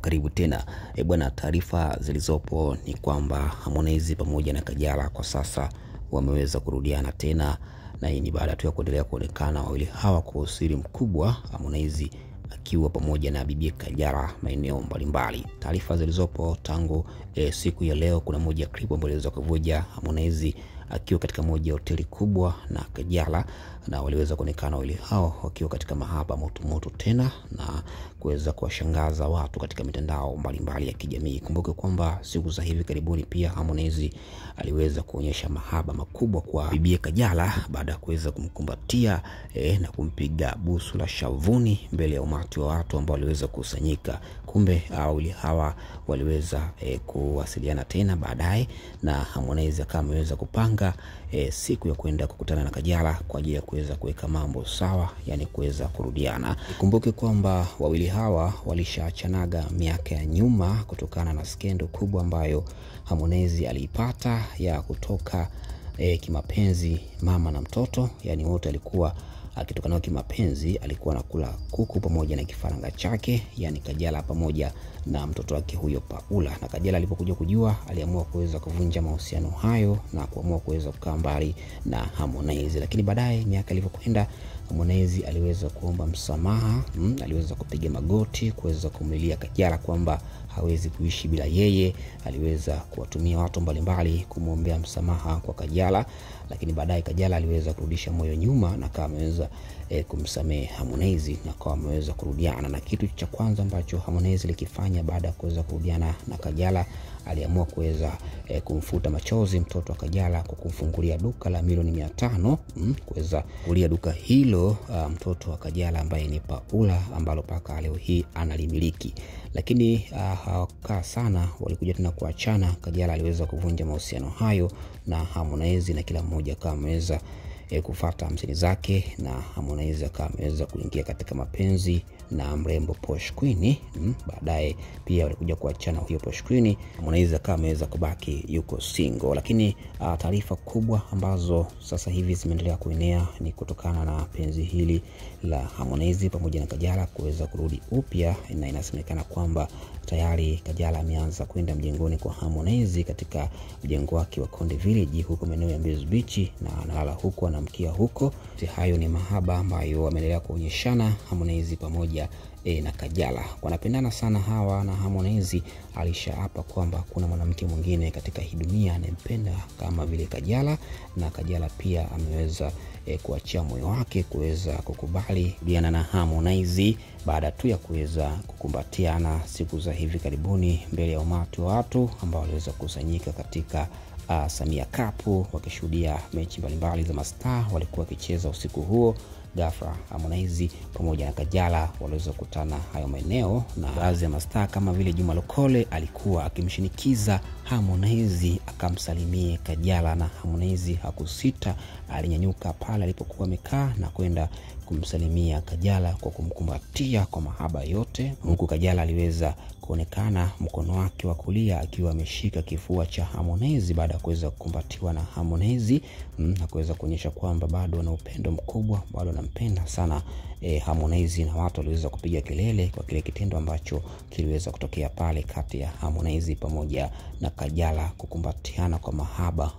Karibu tena. Bwana, taarifa zilizopo ni kwamba Harmonize pamoja na Kajala kwa sasa wameweza kurudiana tena, na hii ni baada tu ya kuendelea kuonekana wawili hawa kwa usiri mkubwa, Harmonize akiwa pamoja na bibi Kajala maeneo mbalimbali. Taarifa zilizopo tangu siku ya leo, kuna moja clip ambayo iliweza kuvuja Harmonize akiwa katika moja hoteli kubwa na Kajala, na waliweza kuonekana wawili hao wakiwa katika mahaba moto tena na kuweza kuwashangaza watu katika mitandao mbalimbali ya kijamii. Kumbuke kwamba siku za hivi karibuni pia Harmonize aliweza kuonyesha mahaba makubwa kwa bibi Kajala baada ya kuweza kumkumbatia na kumpiga busu la shavuni mbele ya umati wa watu ambao waliweza kusanyika. Kumbe wawili hawa waliweza kuwasiliana tena baadaye, na Harmonize kama ameweza kupanga siku ya kwenda kukutana na Kajala kwa ajili ya kuweza kuweka mambo sawa, yani kuweza kurudiana. Kumbuke kwamba wawili hawa walishaachanaga miaka ya nyuma kutokana na skendo kubwa ambayo Harmonize aliipata ya kutoka kimapenzi mama na mtoto, yani wote alikuwa akitokana kimapenzi, alikuwa anakula kuku pamoja na kifaranga chake, yani Kajala pamoja na mtoto wake huyo Paula. Na Kajala alipokuja kujua, aliamua kuweza kuvunja mahusiano hayo na kuamua kuweza kukaa mbali na Harmonize. Lakini baadaye miaka ilivyokwenda, Harmonize aliweza kuomba msamaha, aliweza kupiga magoti kuweza kumlilia Kajala kwamba hawezi kuishi bila yeye. Aliweza kuwatumia watu mbalimbali kumuombea msamaha kwa Kajala, lakini baadaye Kajala aliweza kurudisha moyo nyuma na kama ameweza kumsamehe Harmonize na kama ameweza kurudiana. Na kitu cha kwanza ambacho Harmonize alikifanya baada ya kuweza kurudiana na Kajala, aliamua kuweza kumfuta machozi mtoto wa Kajala kwa kumfungulia duka la milioni 500, kuweza kulia duka hilo mtoto wa Kajala ambaye ni Paula, ambalo paka leo hii analimiliki. Lakini hawakaa sana, walikuja tena kuachana. Kajala aliweza kuvunja mahusiano hayo na Harmonize, na kila mmoja kama ameweza kufuata hamsini zake, na Harmonize kama ameweza kuingia katika mapenzi na mrembo Posh Queen. Baadaye pia walikuja kuachana huyo Posh Queen, Harmonize kama ameweza kubaki yuko single. Lakini taarifa kubwa ambazo sasa hivi zimeendelea kuenea ni kutokana na penzi hili la Harmonize pamoja na Kajala kuweza kurudi upya, na inasemekana kwamba tayari Kajala ameanza kwenda mjengoni kwa Harmonize katika mjengo wake wa Konde Village huko maeneo ya Mbezi Beach, na analala huko anamkia huko. Hayo ni mahaba ambayo wameendelea kuonyeshana Harmonize pamoja na Kajala. Wanapendana sana hawa, na Harmonize alishaapa kwamba kuna mwanamke mwingine katika hii dunia anayempenda kama vile Kajala, na Kajala pia ameweza kuachia moyo wake kuweza kukubali kurudiana na Harmonize baada tu ya kuweza kukumbatiana siku za hivi karibuni mbele ya umati wa watu ambao waliweza kusanyika katika Samia Cup wakishuhudia mechi mbalimbali za mastaa walikuwa wakicheza usiku huo. Ghafla Harmonize pamoja na Kajala waliweza kukutana hayo maeneo, na baadhi ya mastaa kama vile Juma Lokole alikuwa akimshinikiza Harmonize akamsalimie Kajala, na Harmonize hakusita, alinyanyuka pale alipokuwa amekaa na kwenda kumsalimia Kajala kwa kumkumbatia kwa mahaba yote. Huku Kajala aliweza kuonekana mkono wake wa kulia akiwa ameshika kifua cha Harmonize baada ya kuweza kukumbatiwa na Harmonize, na kuweza kuonyesha kwamba bado ana upendo mkubwa, bado anampenda sana Harmonize, na watu waliweza kupiga kelele kwa kile kitendo ambacho kiliweza kutokea pale kati ya Harmonize pamoja na Kajala kukumbatiana kwa mahaba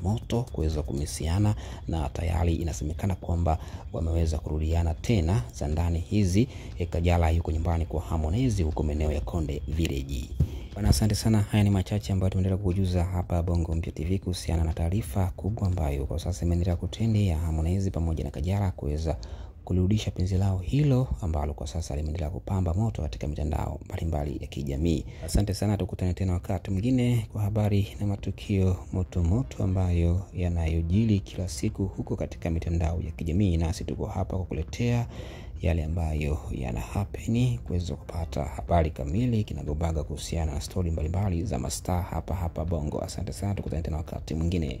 moto kuweza kumisiana, na tayari inasemekana kwamba wameweza kurudiana tena za ndani hizi. Kajala yuko nyumbani kwa Harmonize huko maeneo ya Konde Village. Bwana, asante sana. Haya ni machache ambayo tumeendelea kukujuza hapa Bongo Mpya TV kuhusiana na taarifa kubwa ambayo kwa sasa imeendelea kutendi ya Harmonize pamoja na Kajala kuweza kurudisha penzi lao hilo ambalo kwa sasa limeendelea kupamba moto katika mitandao mbalimbali ya kijamii. Asante sana, tukutane tena wakati mwingine kwa habari na matukio moto ambayo yanayojili kila siku huko katika mitandao ya kijamii, nasi tuko hapa kukuletea yale ambayo yana happen, kuweza kupata habari kamili kinagobaga kuhusiana na story mbalimbali za mastaa hapa Bongo. Asante sana, tukutane tena wakati mwingine.